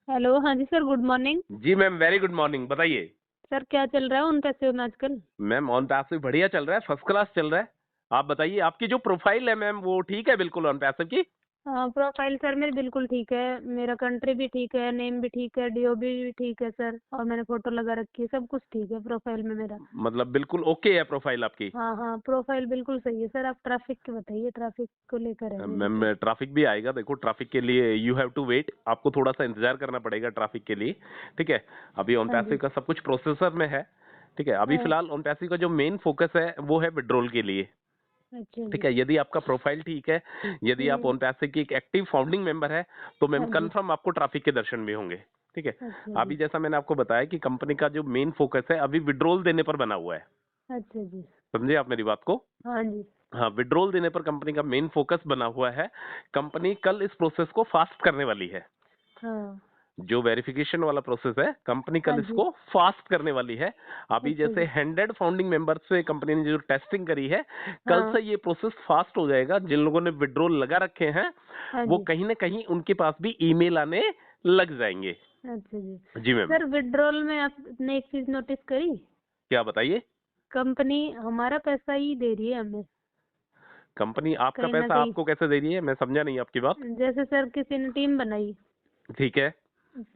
Hello. हाँ जी sir, good morning. जी ma'am, very good morning. बताइए। Sir क्या चल रहा है उन पैसे में आजकल? मैम ऑन पैसिव बढ़िया चल रहा है, फर्स्ट क्लास चल रहा है। आप बताइए, आपकी जो प्रोफाइल है मैम वो ठीक है बिल्कुल ऑन पैसिव की? हाँ, प्रोफाइल सर मेरी बिल्कुल ठीक है। मेरा कंट्री भी ठीक है, नेम भी ठीक है, डीओबी भी ठीक है सर। और मैंने फोटो लगा रखी है, सब कुछ ठीक है प्रोफाइल में मेरा। मतलब बिल्कुल ओके है प्रोफाइल आपकी? हाँ हाँ, प्रोफाइल बिल्कुल सही है सर। आप ट्रैफिक की बताइए, ट्रैफिक को लेकर है मेरे मैम को। ट्रैफिक भी आएगा, देखो ट्रैफिक के लिए यू हैव टू वेट, आपको थोड़ा सा इंतजार करना पड़ेगा ट्रैफिक के लिए। ठीक है। अभी ऑन हाँ पैसिव जी। का सब कुछ प्रोसेसर में है। ठीक है, अभी हाँ। फिलहाल ऑन पैसिव का जो मेन फोकस है वो है विड्रॉल के लिए। अच्छा ठीक जी। है, यदि आपका प्रोफाइल ठीक है, यदि आप हम्म। ऑन पैसे की एक एक्टिव फाउंडिंग मेंबर है, तो मैम हाँ जी। कंफर्म आपको ट्रैफिक के दर्शन भी होंगे। ठीक है। अच्छा जी। अभी जैसा मैंने आपको बताया कि कंपनी का जो मेन फोकस है अभी विड्रॉल देने पर बना हुआ है। अच्छा जी। समझे आप मेरी बात को? हाँ जी। हाँ, विड्रॉल देने पर कंपनी का मेन फोकस बना हुआ है। कंपनी कल इस प्रोसेस को फास्ट करने वाली है। हाँ। जो वेरिफिकेशन वाला प्रोसेस है, कंपनी हाँ कल जी। इसको फास्ट करने वाली है। अभी अच्छा जैसे जी। 100 फाउंडिंग मेंबर्स से कंपनी ने जो टेस्टिंग करी है, कल हाँ। से ये प्रोसेस फास्ट हो जाएगा। जिन लोगों ने विड्रॉल लगा रखे हैं, हाँ वो जी। कहीं ना कहीं उनके पास भी ईमेल आने लग जाएंगे। अच्छा जी। जी मैम। सर विड्रॉल में आपने एक चीज नोटिस करी? क्या बताइए? कंपनी हमारा पैसा ही दे रही है हमें, कंपनी आपका कहीं ना पैसा कहीं। आपको कैसे दे रही है? मैं समझा नहीं आपकी बात। जैसे सर किसी ने टीम बनाई, ठीक है।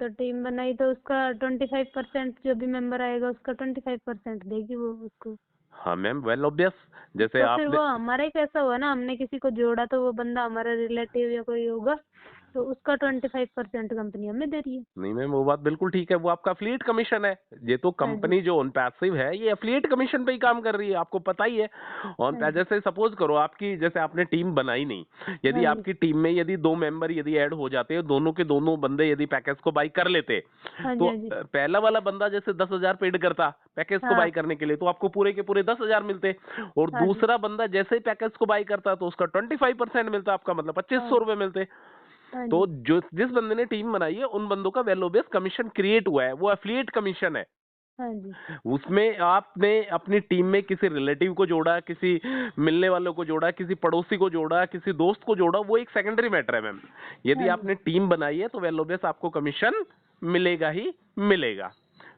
तो टीम बनाई तो उसका 25% जो भी मेंबर आएगा उसका 25% देगी वो उसको। हाँ मैम, वेल ऑब्वियस। जैसे तो फिर आपने वो हमारा ही पैसा हुआ ना, हमने किसी को जोड़ा तो वो बंदा हमारा रिलेटिव या कोई होगा, तो उसका 25% कंपनी हमें दे रही है। नहीं मैम, वो बात बिल्कुल ठीक है, वो आपका अफिलिएट कमीशन है। ये तो हाँ जी। कंपनी जो ऑन पैसिव है ये अफिलिएट कमीशन पे ही काम कर रही है, आपको पता ही है। ऑन हाँ जी। जैसे सपोज करो आपकी, जैसे आपने टीम बनाई नहीं, हाँ यदि जी। आपकी टीम में यदि दो मेंबर यदि ऐड हो जाते हैं, दोनों के दोनों बंदे यदि पैकेज को बाई कर लेते, हाँ जी। तो हाँ जी। पहला वाला बंदा जैसे 10,000 पेड करता पैकेज को बाई हाँ। करने के लिए, तो आपको पूरे के पूरे 10,000 मिलते। और हाँ जी। दूसरा बंदा जैसे ही पैकेज को बाई करता तो उसका 25% मिलता, आपका मतलब 2500 हाँ। रुपए मिलते। हाँ तो जी। जो जिस बंदे ने टीम बनाई है उन बंदों का वैल्यू बेस कमीशन क्रिएट हुआ है, वो एफिलिएट कमीशन है। हाँ जी। उसमें आपने अपनी टीम में किसी रिलेटिव को जोड़ा, किसी मिलने वालों को जोड़ा, किसी पड़ोसी को जोड़ा, किसी दोस्त को जोड़ा, वो एक सेकेंडरी मैटर है मैम। यदि हाँ जी। आपने टीम बनाई है तो वैल्यू बेस आपको कमीशन मिलेगा ही मिलेगा।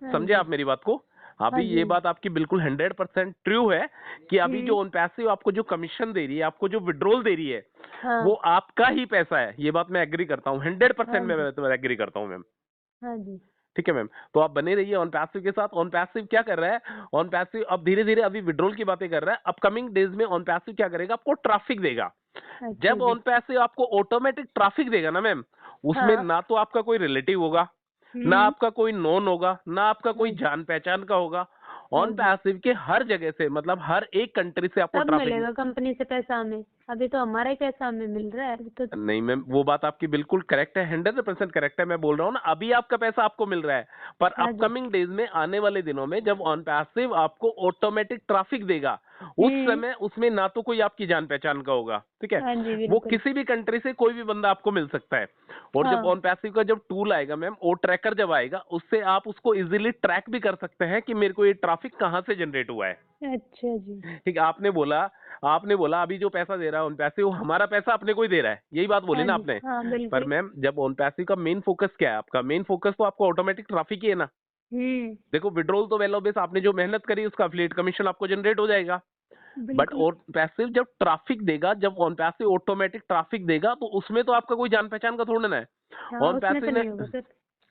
हाँ समझे जी। आप मेरी बात को? हाँ अभी जी। ये हाँ जी। बात आपकी बिल्कुल 100% ट्रू है कि अभी जो हम्म। ऑन पैसिव आपको जो कमीशन दे रही है, आपको जो विड्रॉल दे रही है, वो हाँ। आपका ही पैसा है। ये बात मैं एग्री करता हूँ, हाँ 100% जी। मैं एग्री करता हूँ मैम। हाँ जी। ठीक है मैम। तो आप बने रहिए ऑन पैसिव के साथ। ऑन पैसिव क्या कर रहा है? ऑन पैसिव अब धीरे धीरे अभी विड्रॉल की बातें कर रहा है, अपकमिंग डेज में ऑन पैसिव क्या करेगा, आपको ट्रैफिक देगा। अच्छा जब जी। ऑन पैसिव आपको ऑटोमेटिक ट्रैफिक देगा ना मैम, उसमें हाँ। ना तो आपका कोई रिलेटिव होगा, ना हम्म। आपका कोई नोन होगा, ना आपका कोई हाँ। जान पहचान का होगा। हाँ ऑन जी। पैसिव के हर जगह से, मतलब हर एक कंट्री से आपको तब ट्रैफिक। मिलेगा कंपनी से पैसा हमें। अभी तो हमारा ही पैसा हमें मिल रहा है अभी तो। नहीं मैम, वो बात आपकी बिल्कुल करेक्ट है, 100% करेक्ट है। मैं बोल रहा हूँ ना, अभी आपका पैसा आपको मिल रहा है, पर हाँ जी। अपकमिंग डेज में, आने वाले दिनों में, जब ऑन पैसिव आपको ऑटोमेटिक ट्रैफिक देगा, उस हम्म। समय उसमें ना तो कोई आपकी जान पहचान का होगा। ठीक है। हाँ जी वो बिल्कुल। किसी भी कंट्री से कोई भी बंदा आपको मिल सकता है। और जब हाँ। ऑन पैसिव का जब टूल आएगा मैम, वो ट्रैकर जब आएगा, उससे आप उसको इजीली ट्रैक भी कर सकते हैं कि मेरे को ये ट्रैफिक कहाँ से जनरेट हुआ है। अच्छा जी। ठीक है। आपने बोला अभी जो पैसा दे रहा है ऑन पैसिव, वो हमारा पैसा अपने को ही दे रहा है, यही बात बोली हाँ ना जी। आपने? हाँ पर बिल्कुल। मैम जब ऑन पैसिव का मेन फोकस क्या है, आपका मेन फोकस तो आपको ऑटोमेटिक ट्रैफिक ही है ना। हम्म। देखो विड्रॉल तो वेल ऑब्वियस, आपने जो मेहनत करी उसका एफिलिएट कमीशन आपको जनरेट हो जाएगा। बट बिल्कुल। ऑन पैसिव जब ट्रैफिक देगा, जब ऑन पैसिव ऑटोमेटिक ट्रैफिक देगा, तो उसमें तो आपका कोई जान पहचान का थोड़ा ना है। हाँ, ऑन उसमें पैसिव तो ने नहीं होगा सर।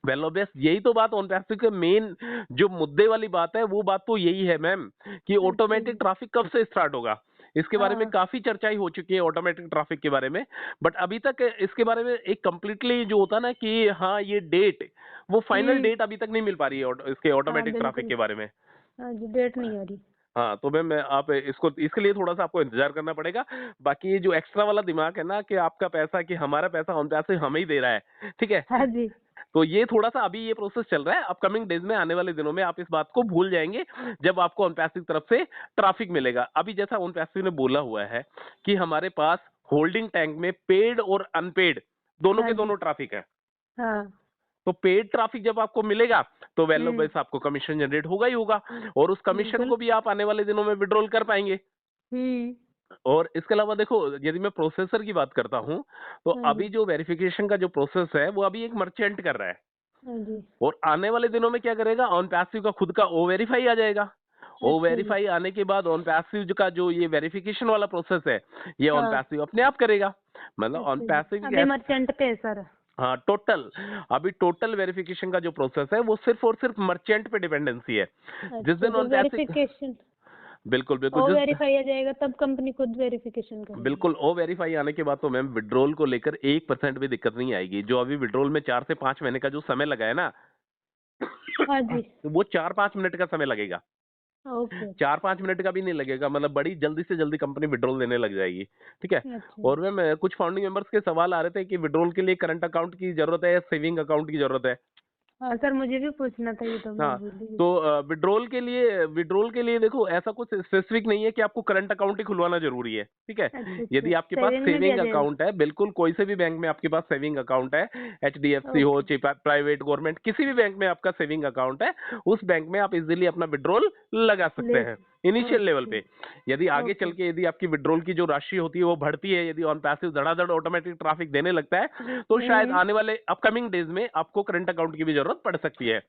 वेल ऑब्वियस, यही तो बात ऑन पैसिव के मेन जो मुद्दे वाली बात है, वो बात तो यही है मैम, कि अच्छा ऑटोमेटिक जी। ट्रैफिक कब से स्टार्ट होगा। इसके बारे में हाँ। काफी चर्चाई हो चुकी है ऑटोमेटिक ट्रैफिक के बारे में। बट अभी तक इसके बारे में एक कंप्लीटली जो होता ना कि हाँ ये डेट, वो फाइनल हम्म। डेट अभी तक नहीं मिल पा रही है इसके हाँ ऑटोमेटिक ट्रैफिक बिल्कुल। के बारे में। हाँ जी, डेट नहीं आ रही। हाँ तो मैम आप इसको, इसके लिए थोड़ा सा आपको इंतजार करना पड़ेगा। बाकी ये जो एक्स्ट्रा वाला दिमाग है ना कि आपका पैसा, कि हमारा पैसा ऑन पैसिव हमें ही दे रहा है, ठीक है, हाँ जी। तो ये थोड़ा सा अभी ये प्रोसेस चल रहा है। अपकमिंग डेज में, आने वाले दिनों में आप इस बात को भूल जाएंगे जब आपको ऑन पैसिव तरफ से ट्रैफिक मिलेगा। अभी जैसा ऑन पैसिव ने बोला हुआ है कि हमारे पास होल्डिंग टैंक में पेड और अनपेड दोनों हाँ के जी। दोनों ट्रैफिक है। हाँ। तो पेड ट्रैफिक जब आपको मिलेगा तो वैल्यू हम्म। बेस आपको कमीशन जनरेट होगा ही होगा, और उस कमीशन बिल्कुल। को भी आप आने वाले दिनों में विड्रॉल कर पाएंगे। हम्म। और इसके अलावा देखो, यदि मैं प्रोसेसर की बात करता हूं, तो हाँ जी। अभी जो वेरिफिकेशन का जो प्रोसेस है वो अभी एक मर्चेंट कर रहा है। हाँ जी। और आने वाले दिनों में क्या करेगा, ऑन पैसिव का खुद का ओ वेरीफाई आ जाएगा। ओ अच्छा जी। वेरीफाई आने के बाद ऑन पैसिव का जो ये वेरिफिकेशन वाला प्रोसेस है, ये ऑन हाँ। पैसिव अपने आप करेगा। मतलब ऑन अच्छा जी। पैसिव अभी मर्चेंट पे है सर। हाँ, टोटल अभी टोटल वेरिफिकेशन का जो प्रोसेस है वो सिर्फ और सिर्फ मर्चेंट पे डिपेंडेंसी है। जिस अच्छा, दिन जब ऑन पैसिव, वेरिफिकेशन बिल्कुल बिल्कुल, ओ जिस वेरीफाई आ जाएगा तब कंपनी खुद वेरिफिकेशन करेगी। बिल्कुल ओ वेरीफाई आने के बाद तो मैम विड्रॉल को लेकर 1% भी दिक्कत नहीं आएगी। जो अभी विड्रॉल में 4 से 5 महीने का जो समय लगा है ना, हाँ जी। तो वो 4-5 मिनट का समय लगेगा। ओके। 4-5 मिनट का भी नहीं लगेगा, मतलब बड़ी जल्दी से जल्दी कंपनी विड्रॉल देने लग जाएगी। ठीक है। अच्छा। और मैम कुछ फाउंडिंग मेंबर्स के सवाल आ रहे थे कि विड्रॉल के लिए करंट अकाउंट की जरूरत है या सेविंग अकाउंट की जरूरत है। हाँ सर, मुझे भी पूछना था, ये तो मैं हाँ, भूल ही गई। तो विड्रॉल के लिए देखो ऐसा कुछ स्पेसिफिक नहीं है कि आपको करंट अकाउंट ही खुलवाना जरूरी है। ठीक है। अच्छा अच्छा, यदि आपके पास सेविंग में भी आ सेविंग जाएगा। अकाउंट है, बिल्कुल कोई से भी बैंक में आपके पास सेविंग अकाउंट है, एचडीएफसी हो, ओके। प्राइवेट गवर्नमेंट किसी भी बैंक में आपका सेविंग अकाउंट है, उस बैंक में आप इजीली अपना विड्रॉल लगा सकते ले। हैं इनिशियल लेवल ओके। पे। यदि आगे चल ओके। के यदि आपकी विड्रॉल की जो राशि होती है वो बढ़ती है, यदि ऑन पैसिव धड़ाधड़ ऑटोमेटिक ट्रैफिक देने लगता है, तो शायद हम्म। आने वाले अपकमिंग डेज में आपको करंट अकाउंट की भी जरूरत पड़ सकती है।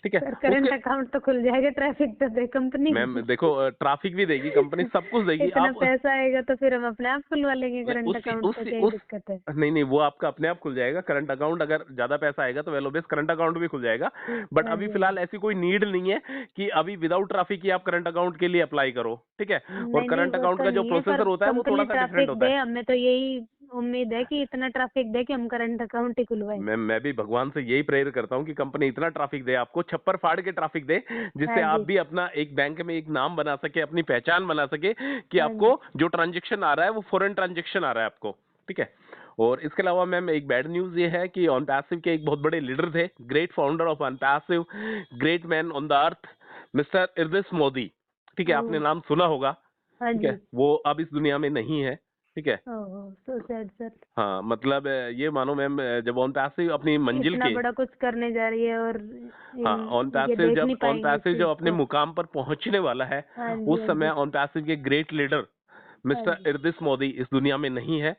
ठीक है। सर, उसके करंट अकाउंट तो खुल जाएगा, ट्रैफिक तो दे कंपनी। मैम देखो, ट्रैफिक भी देगी कंपनी, सब कुछ देगी इतना आप। पैसा आएगा तो फिर हम अपने आप खुलवा लेंगे करंट उसी अकाउंट, तो उसी क्या ही उस दिक्कत है। नहीं नहीं, वो आपका अपने आप खुल जाएगा करंट अकाउंट। अगर ज्यादा पैसा आएगा तो वेलोबेस करंट अकाउंट भी खुल जाएगा। बट हाँ अभी जी, हाँ फिलहाल जी। ऐसी कोई नीड नहीं है कि अभी विदाउट ट्रैफिक ही आप करंट अकाउंट के लिए अप्लाई करो। ठीक है। और नहीं नहीं, करंट वो अकाउंट तो का जो नहीं है, पर प्रोसेसर होता है वो थोड़ा कंपनी सा डिफरेंट ट्रैफिक होता दे, है। हमें तो यही उम्मीद है कि इतना ट्रैफिक दे कि हम करंट अकाउंट ही खुलवाएं। मैं भी भगवान से यही प्रेयर करता हूँ कि कंपनी इतना ट्रैफिक दे आपको, छप्पर फाड़ के ट्रैफिक दे, जिससे हाँ आप जी। भी अपना एक बैंक में एक नाम बना सके, अपनी पहचान बना सके कि हाँ आपको जी। जो ट्रांजैक्शन आ रहा है वो फॉरेन ट्रांजैक्शन आ रहा है आपको। ठीक है। और इसके अलावा मैम एक बैड न्यूज ये है कि ऑन पैसिव के एक बहुत बड़े लीडर थे, great founder of on passive, great man on the earth, mister इरदिस मोदी। ठीक है, आपने ओह। नाम सुना होगा। हाँ ठीक जी। है, वो अब इस दुनिया में नहीं है। ठीक है। ओह, सो सैड सर। हाँ, मतलब ये मानो मैम, जब ऑन पैसिव अपनी मंजिल इतना के, बड़ा कुछ करने जा रही है और हाँ, ऑन ये पैसिव देख जब नहीं ऑन पाएंगे इस पैसिव चीज जब अपने को। मुकाम पर पहुंचने वाला है, हाँ जी, उस हाँ समय जी। ऑन पैसिव के ग्रेट लीडर हाँ मिस्टर जी। इरदिस मोदी इस दुनिया में नहीं है।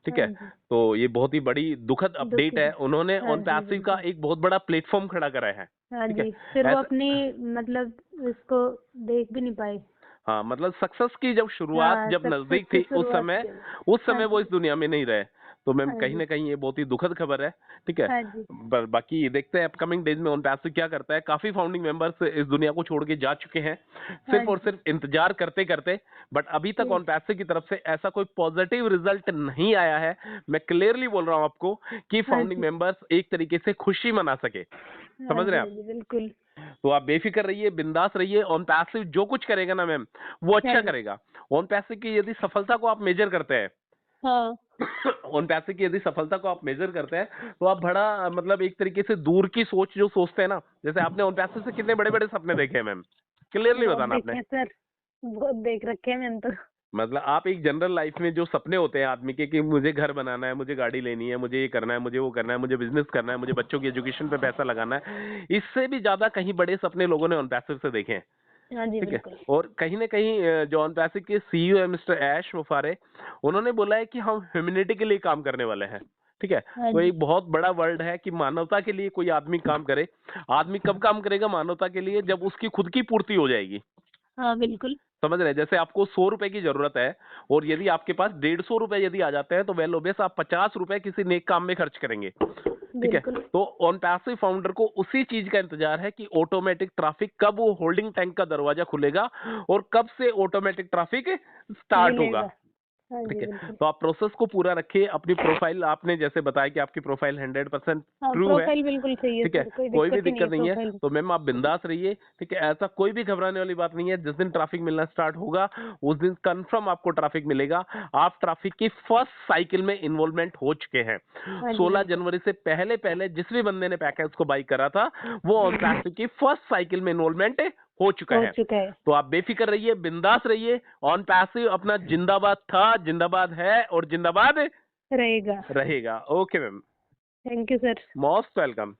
ठीक हाँ है। जी। तो ये बहुत ही बड़ी दुखद दुख अपडेट है। है। उन्होंने हाँ ऑन जी, पैसिव का बिल्कुल। एक बहुत बड़ा प्लेटफॉर्म खड़ा करा है। हाँ ठीक है। जी, फिर वो ऐसा, अपनी मतलब इसको देख भी नहीं पाए। हाँ, मतलब सक्सेस की जब शुरुआत हाँ, जब सक्सेस नजदीक की थी, उस शुरुआत समय की। उस हाँ समय वो जी। इस दुनिया में नहीं रहे। तो मैम हाँ कहीं जी। ना कहीं ये बहुत ही दुखद खबर है। ठीक है। हाँ जी। बाकी देखते हैं अपकमिंग डेज में ऑन पैसिव क्या करता है। काफी फाउंडिंग मेंबर्स इस दुनिया को छोड़ के जा चुके हैं, हाँ सिर्फ और जी। सिर्फ इंतजार करते करते। बट अभी तक ठीक। ऑन पैसिव की तरफ से ऐसा कोई पॉजिटिव रिजल्ट नहीं आया है। मैं क्लियरली बोल रहा हूँ आपको कि हाँ फाउंडिंग जी। मेंबर्स एक तरीके से खुशी मना सके। हाँ समझ रहे जी, हैं हाँ आप। जी, बिल्कुल। तो आप बेफिक्र रहिए, बिंदास रहिए। ऑन पैसिव जो कुछ करेगा ना मैम, वो हाँ अच्छा जी। करेगा। ऑन पैसिव की यदि सफलता को आप मेजर करते हैं, हाँ। ऑन पैसिव की यदि सफलता को आप मेजर करते हैं, तो आप बड़ा मतलब एक तरीके से दूर की सोच जो सोचते हैं ना, जैसे आपने ऑन पैसिव से कितने बड़े बड़े सपने देखे हैं मैम, क्लियरली बहुत बताना आपने। देखे हैं सर, बहुत देख रखे हैं मैंने तो। मतलब आप एक जनरल लाइफ में जो सपने होते हैं आदमी के कि मुझे घर बनाना है, मुझे गाड़ी लेनी है, मुझे ये करना है, मुझे वो करना है, मुझे बिजनेस करना है, मुझे बच्चों की एजुकेशन पे पैसा लगाना है, इससे भी ज्यादा कहीं बड़े सपने लोगों ने ऑन पैसिव से देखे हैं। हाँ जी, ठीक है। बिल्कुल। और कहीं ना कहीं जो ऑन पैसिव के सीईओ है मिस्टर ऐश मुफारे, उन्होंने बोला है कि हम ह्यूमैनिटी के लिए काम करने वाले हैं। ठीक है। हाँ तो जी। एक बहुत बड़ा वर्ड है कि मानवता के लिए कोई आदमी काम करे। आदमी कब काम करेगा मानवता के लिए, जब उसकी खुद की पूर्ति हो जाएगी। हाँ, बिल्कुल। समझ रहे हैं। जैसे आपको 100 रुपए की जरूरत है, और यदि आपके पास 150 रुपए यदि आ जाते हैं, तो वेल ओबियस आप 50 रुपए किसी नेक काम में खर्च करेंगे। ठीक है। बिल्कुल। तो ऑन पैसिव फाउंडर को उसी चीज का इंतजार है कि ऑटोमेटिक ट्रैफिक कब वो होल्डिंग टैंक का दरवाजा खुलेगा, और कब से ऑटोमेटिक ट्रैफिक स्टार्ट होगा। मिलेगा। हाँ ठीक जी, है। बिल्कुल। तो आप प्रोसेस को पूरा रखिए। अपनी प्रोफाइल, आपने जैसे बताया कि आपकी प्रोफाइल 100% हाँ, ट्रू है। प्रोफाइल बिल्कुल सही है ठीक है। सर, कोई कोई भी दिक्कत ही नहीं है दिक्कत नहीं है। प्रोफाइल में। तो मैम आप बिंदास रहिए। ठीक है। ऐसा कोई भी घबराने वाली बात नहीं है। जिस दिन ट्रैफिक मिलना स्टार्ट होगा, उस दिन कंफर्म आपको ट्रैफिक मिलेगा। आप ट्रैफिक की फर्स्ट साइकिल में इन्वॉल्वमेंट हो चुके हैं। हाँ जी, 16 बिल्कुल। जनवरी से पहले पहले जिस भी बंदे ने पैकेज को बाई करा था, वो ऑन ट्रैफिक की फर्स्ट साइकिल में इन्वॉल्वमेंट हो चुका हो है। चुका है। तो आप बेफिक्र रहिए, बिंदास रहिए। ऑन पैसिव अपना जिंदाबाद था, जिंदाबाद है, और जिंदाबाद रहेगा। रहेगा। Okay ma'am, thank you sir. Most welcome.